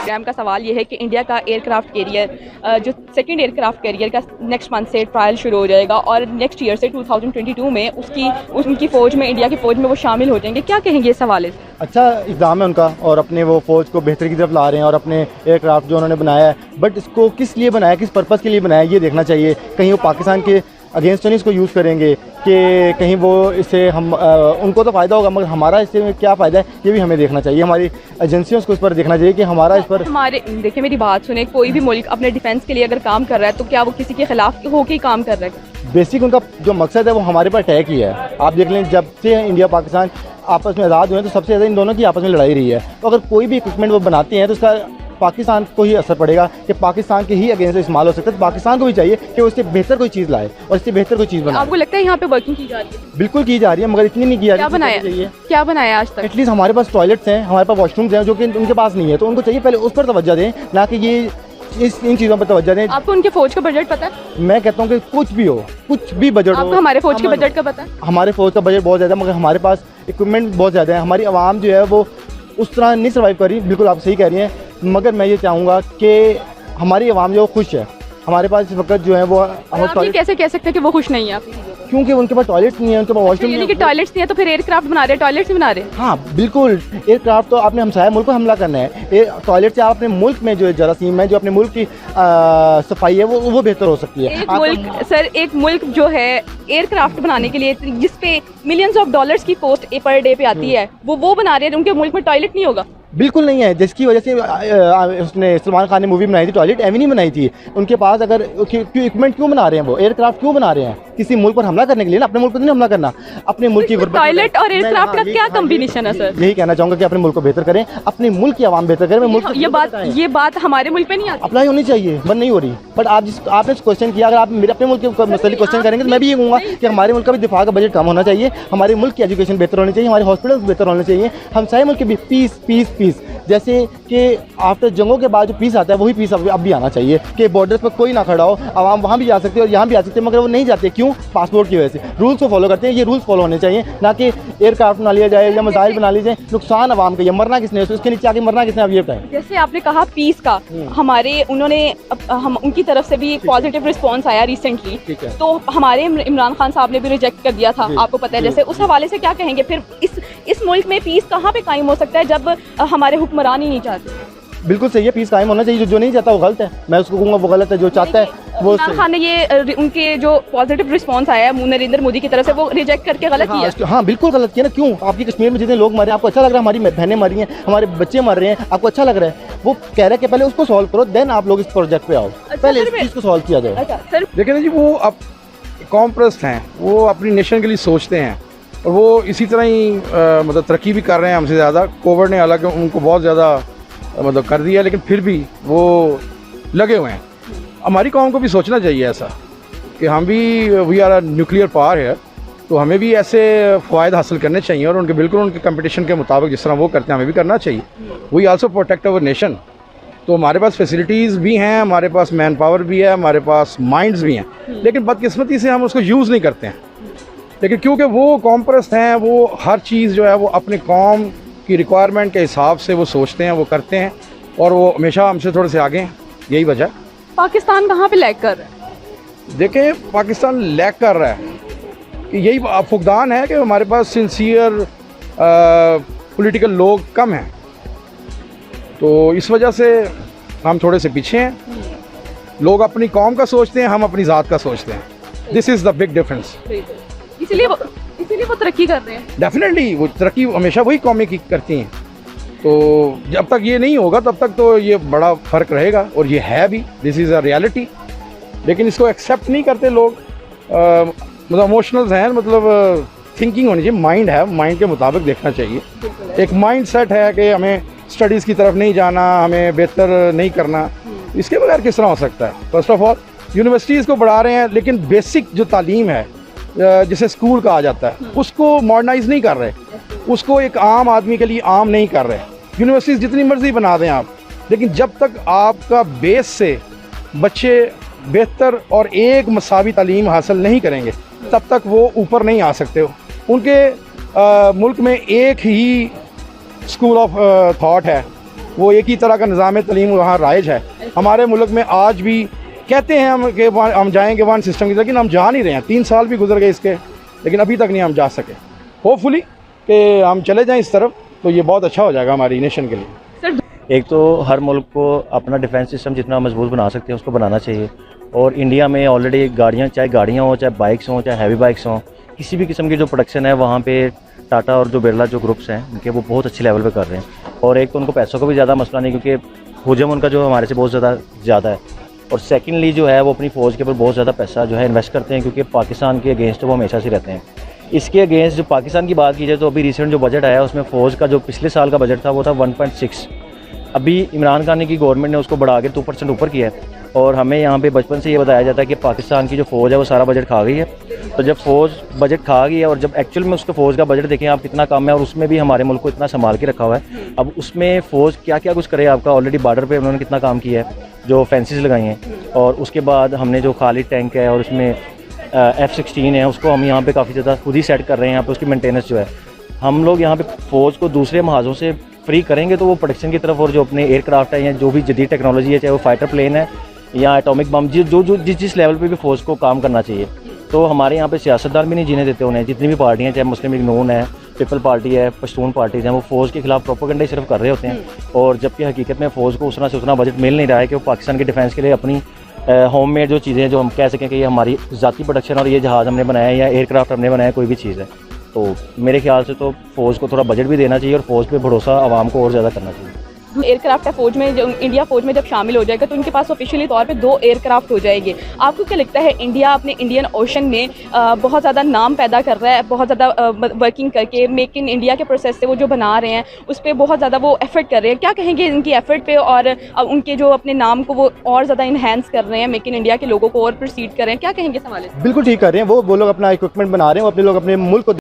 Programme का सवाल ये है कि इंडिया का एयरक्राफ्ट कैरियर जो सेकंड एयरक्राफ्ट कैरियर का नेक्स्ट मंथ से ट्रायल शुरू हो जाएगा और नेक्स्ट ईयर से 2022 में उनकी फ़ौज में, इंडिया की फ़ौज में वो शामिल हो जाएंगे। क्या कहेंगे इस हवाले से? अच्छा इक़दाम है उनका और अपने वो फ़ौज को बेहतरी की तरफ ला रहे हैं और अपने एयरक्राफ्ट जो उन्होंने बनाया है, बट इसको किस लिए बनाया, किस पर्पज़ के लिए बनाया, ये देखना चाहिए। कहीं वो पाकिस्तान के अगेंस्ट तो नहीं इसको यूज़ करेंगे कि कहीं वो इससे हम उनको तो फ़ायदा होगा मगर हमारा इससे क्या फ़ायदा है, ये भी हमें देखना चाहिए। हमारी एजेंसियों को इस पर देखना चाहिए कि हमारा इस पर देखिए मेरी बात सुने, कोई भी मुल्क अपने डिफेंस के लिए अगर काम कर रहा है तो क्या वो किसी के खिलाफ होकर ही काम कर रहा है? बेसिक उनका जो मकसद है वो हमारे पर अटैक ही है। आप देख लें, जब से इंडिया पाकिस्तान आपस में आज़ाद हुए हैं तो सबसे ज़्यादा इन दोनों की आपस में लड़ाई रही है। तो अगर कोई भी इक्विपमेंट वो बनाते हैं तो उसका पाकिस्तान को ही असर पड़ेगा कि पाकिस्तान के ही अगेंस्ट इस्तेमाल हो सकता है। तो पाकिस्तान को भी चाहिए कि उससे बेहतर कोई चीज़ लाए और इससे बेहतर कोई चीज़ बनाए। आपको लगता है यहाँ पे वर्किंग की जा रही है? बिल्कुल की जा रही है मगर इतनी नहीं की जा रही है। क्या बनाया आज तक? एटलीस्ट हमारे पास टॉयलेट्स हैं, हमारे पास वॉशरूम्स हैं जो कि उनके पास नहीं है, तो उनको चाहिए पहले उस पर तवज्जो दें, ना कि ये इन चीज़ों पर तवज्जो दें। आपको उनके फौज का बजट पता है? मैं कहता हूँ कि कुछ भी हो, कुछ भी बजट हो। हमारे फौज के बजट का पता है? हमारे फौज का बजट बहुत ज़्यादा है मगर हमारे पास इक्विपमेंट बहुत ज़्यादा है। हमारी आवाम जो है वो उस तरह नहीं सर्वाइव कर रही। बिल्कुल आप सही कह रही हैं, मगर मैं ये चाहूँगा कि हमारी आवाम जो खुश है। हमारे पास इस वक्त जो है वो आप ये कैसे कह सकते हैं कि वो खुश नहीं है? क्योंकि उनके पास टॉयलेट्स नहीं है, उनके पास वॉशरूम नहीं है। टॉयलेट्स नहीं है तो फिर एयरक्राफ्ट बना रहे हैं, टॉयलेट्स ही बना रहे हैं। हाँ बिल्कुल, एयरक्राफ्ट तो आपने हमसाया मुल्क पर हमला करना है। टॉयलेट से आप अपने मुल्क में जो जरासीम है, जो अपने मुल्क की सफाई है वो बेहतर हो सकती है। एक मुल्क जो है एयरक्राफ्ट बनाने के लिए जिसपे मिलियंस ऑफ डॉलर्स की कॉस्ट पर डे पे आती है, वो बना रहे हैं, उनके मुल्क में टॉयलेट नहीं होगा? बिल्कुल नहीं है, जिसकी वजह से उसने सलमान खान ने मूवी बनाई थी टॉयलेट एवी नहीं बनाई थी। उनके पास अगर इक्विपमेंट क्यों बना रहे हैं, वो एयरक्राफ्ट क्यों बना रहे हैं? किसी मुल्क पर हमला करने के लिए ना, अपने मुल्क पर नहीं हमला करना, अपने मुल्क की टॉयलेट और एयरक्राफ्ट का क्या कॉम्बिनेशन है सर? यही कहना चाहूँगा कि अपने मुल्क को बेहतर करें, अपने मुल्क की आवाम बेहतर करें। ये बात हमारे मुल्क पे नहीं आती, अप्लाई होनी चाहिए, बंद नहीं हो रही। बट आपने क्वेश्चन किया, अगर आप मेरे अपने मुल्क के मसले क्वेश्चन करेंगे तो मैं भी ये कहूँगा कि हमारे मुल्क का भी दिफा का बजट कम होना चाहिए, हमारे मुल्क की एजुकेशन बेहतर होनी चाहिए, हमारे हॉस्पिटल्स बेहतर होने चाहिए। हम सारे मुल्क के भी पीस जैसे कि आफ्टर जंगों के बाद जो पीस आता है वही पीस अब भी आना चाहिए कि बॉर्डर पर कोई ना खड़ा हो, आवाम वहाँ भी जा सकते हैं और यहाँ भी आ सकते हैं, मगर वो नहीं जाते। क्यों? पासपोर्ट की वजह से। रूल्स को फॉलो करते हैं, ये रूल्स फॉलो होने चाहिए, ना कि एयरक्राफ्ट बना लिया जाए या मिसाइल बना ली जाए। नुकसान आवाम का, ये मरना किसने, उसके नीचे आके मरना किसने, अब ये बताएं। जैसे आपने कहा पीस का, हम उनकी तरफ से भी पॉजिटिव रिस्पॉन्स आया रिसेंटली, तो हमारे इमरान खान साहब ने भी रिजेक्ट कर दिया था, आपको पता है। जैसे उस हवाले से क्या कहेंगे फिर? इस मुल्क में पीस कहाँ पे कायम हो सकता है जब हमारे हुक्मरान ही नहीं चाहते? बिल्कुल सही है, पीस कायम होना चाहिए। जो नहीं चाहता वो गलत है, मैं उसको कहूँगा वो गलत है। जो चाहता है वो इमरान खान ने ये उनके जो पॉजिटिव रिस्पांस आया है नरेंद्र मोदी की तरफ से, वो रिजेक्ट करके गलत किया। हाँ बिल्कुल गलत किया ना। क्यों? आपकी कश्मीर में जितने लोग मरे आपको अच्छा लग रहा है? हमारी बहनें मर रही हैं, हमारे बच्चे मर रहे हैं, आपको अच्छा लग रहा है? वो कह रहे हैं कि पहले उसको सॉल्व करो, देन आप लोग इस प्रोजेक्ट पे आओ। पहले इस चीज़ को सॉल्व किया जाए। देखिए ना जी, वो अब कॉम्प्रेस्ड हैं, वो अपनी नेशन के लिए सोचते हैं और वो इसी तरह ही मतलब तरक्की भी कर रहे हैं हमसे ज़्यादा। कोविड ने हालांकि उनको बहुत ज़्यादा मतलब कर दिया, लेकिन फिर भी वो लगे हुए हैं। हमारी कौम को भी सोचना चाहिए ऐसा कि हम भी we are a nuclear power है, तो हमें भी ऐसे फ़ायदे हासिल करने चाहिए और उनके कंपटीशन के मुताबिक जिस तरह वो करते हैं हमें भी करना चाहिए। We also protect our nation. तो हमारे पास फैसिलिटीज़ भी हैं, हमारे पास मैन पावर भी है, हमारे पास माइंड्स भी हैं, लेकिन बदकिस्मती से हम उसको यूज़ नहीं करते हैं। लेकिन क्योंकि वो कॉम्प्रेस्ड हैं, वो हर चीज़ जो है वो अपने कौम की रिक्वायरमेंट के हिसाब से वो सोचते हैं, वो करते हैं और वो हमेशा हमसे थोड़े से आगे हैं। यही वजह। पाकिस्तान कहाँ पे लैग कर रहा है? देखें, पाकिस्तान लैग कर रहा है कि यही फुकदान है कि हमारे पास सिंसियर पॉलिटिकल लोग कम हैं, तो इस वजह से हम थोड़े से पीछे हैं। लोग अपनी कौम का सोचते हैं, हम अपनी ज़ात का सोचते हैं। This is the big difference. इसीलिए वो तरक्की कर रहे हैं। डेफिनेटली वो तरक्की हमेशा वही कौमें की करती हैं। तो जब तक ये नहीं होगा तब तक तो ये बड़ा फ़र्क रहेगा और ये है भी, दिस इज़ अ रियलिटी। लेकिन इसको एक्सेप्ट नहीं करते लोग। मतलब इमोशनल्स हैं, मतलब थिंकिंग होनी चाहिए, माइंड है, माइंड के मुताबिक देखना चाहिए। एक माइंड सेट है कि हमें स्टडीज़ की तरफ नहीं जाना, हमें बेहतर नहीं करना, इसके बगैर किस तरह हो सकता है? फर्स्ट ऑफ ऑल यूनिवर्सिटीज़ को बढ़ा रहे हैं, लेकिन बेसिक जो तालीम है जिसे स्कूल कहा जाता है उसको मॉडर्नाइज नहीं कर रहे, उसको एक आम आदमी के लिए आम नहीं कर रहे। यूनिवर्सिटीज़ जितनी मर्जी बना दें आप, लेकिन जब तक आपका बेस से बच्चे बेहतर और एक मसावी तालीम हासिल नहीं करेंगे तब तक वो ऊपर नहीं आ सकते हो। उनके मुल्क में एक ही स्कूल ऑफ थॉट है वो एक ही तरह का निज़ाम तलीम वहाँ राइज है। हमारे मुल्क में आज भी कहते हैं हम कि हम जाएंगे वन सिस्टम की, लेकिन हम जा नहीं रहे हैं। 3 साल भी गुजर गए इसके, लेकिन अभी तक नहीं हम जा सके। होपफुली कि हम चले जाएं इस तरफ, तो ये बहुत अच्छा हो जाएगा हमारी नेशन के लिए। एक तो हर मुल्क को अपना डिफेंस सिस्टम जितना मजबूत बना सकते हैं उसको बनाना चाहिए। और इंडिया में ऑलरेडी गाड़ियाँ, चाहे गाड़ियाँ हों, चाहे बाइक्स हों, चाहे हैवी बाइक्स हों, किसी भी किस्म की जो प्रोडक्शन है वहाँ पे टाटा और जो बिरला जो ग्रुप्स हैं उनके वो बहुत अच्छे लेवल पे कर रहे हैं। और एक तो उनको पैसों का भी ज़्यादा मसला नहीं, क्योंकि हुजम उनका जो हमारे से बहुत ज़्यादा है। और सेकेंडली जो है वो अपनी फ़ौज के ऊपर बहुत ज़्यादा पैसा जो है इन्वेस्ट करते हैं, क्योंकि पाकिस्तान के अगेंस्ट वो हमेशा से रहते हैं। इसके अगेंस्ट जो पाकिस्तान की बात की जाए तो अभी रिसेंट जो बजट आया उसमें फ़ौज का जो पिछले साल का बजट था वो था 1.6। अभी इमरान खान की गवर्नमेंट ने उसको बढ़ा के 2% ऊपर किया है। और हमें यहाँ पे बचपन से ये बताया जाता है कि पाकिस्तान की जो फ़ौज है वो सारा बजट खा गई है। तो जब फ़ौज बजट खा गई है और जब एक्चुअल में उसको फ़ौज का बजट देखें आप कितना कम है, और उसमें भी हमारे मुल्क को इतना संभाल के रखा हुआ है। अब उसमें फ़ौज क्या क्या कुछ करे आपका, ऑलरेडी बॉर्डर पे उन्होंने कितना काम किया है, जो फेंसिस लगाई हैं। और उसके बाद हमने जो खालिद टैंक है और उसमें F-16 है, उसको हम यहाँ पे काफ़ी ज़्यादा खुद ही सेट कर रहे हैं। यहाँ पे उसकी मेंटेनेंस जो है हम लोग यहाँ पे फ़ौज को दूसरे महाजों से फ्री करेंगे तो वो प्रोडक्शन की तरफ, और जो अपने एयरक्राफ्ट है या जो भी जदीद टेक्नोलॉजी है, चाहे वो फाइटर प्लेन है या एटॉमिक बम, जिस लेवल पे भी फ़ौज को काम करना चाहिए। तो हमारे यहाँ पे सियासतदान भी नहीं जीने देते उन्हें। जितनी भी पार्टियाँ, चाहे मुस्लिम लीग नून है, पीपल पार्टी है, पश्तून पार्टीज़ हैं, वो फ़ौज के खिलाफ प्रोपेगेंडा सिर्फ कर रहे होते हैं। और जबकि हकीकत में फ़ौज को उतना से उतना बजट मिल नहीं रहा है कि वो पाकिस्तान के डिफेंस के लिए अपनी होम मेड जो चीज़ें जो हम कह सकें कि ये हमारी ज़ाती प्रोडक्शन और ये जहाज़ हमने बनाया है या एयरक्राफ्ट हमने बनाया है, कोई भी चीज़ है, तो मेरे ख्याल से तो फ़ौज को थोड़ा बजट भी देना चाहिए और फ़ौज पे भरोसा आवाम को और ज़्यादा करना चाहिए। एयरक्राफ्ट है फ़ौज में, जो इंडिया फ़ौज में जब शामिल हो जाएगा तो उनके पास ऑफिशियली तौर पे 2 एयरक्राफ्ट हो जाएंगे। आपको क्या लगता है इंडिया अपने इंडियन ओशन में बहुत ज़्यादा नाम पैदा कर रहा है, बहुत ज़्यादा वर्किंग करके मेक इन इंडिया के प्रोसेस से वो जो बना रहे हैं उस पर बहुत ज़्यादा वो एफर्ट कर रहे हैं। क्या कहेंगे इनकी एफर्ट पे, और उनके जो अपने नाम को वो और ज़्यादा इन्हेंस कर रहे हैं, मेक इन इंडिया के लोगों को और प्रोसीड कर रहे हैं, क्या कहेंगे इस हवाले से? बिल्कुल ठीक कर रहे हैं वो लोग अपना इक्विपमेंट बना रहे हैं, वो अपने लोग अपने मुल्क को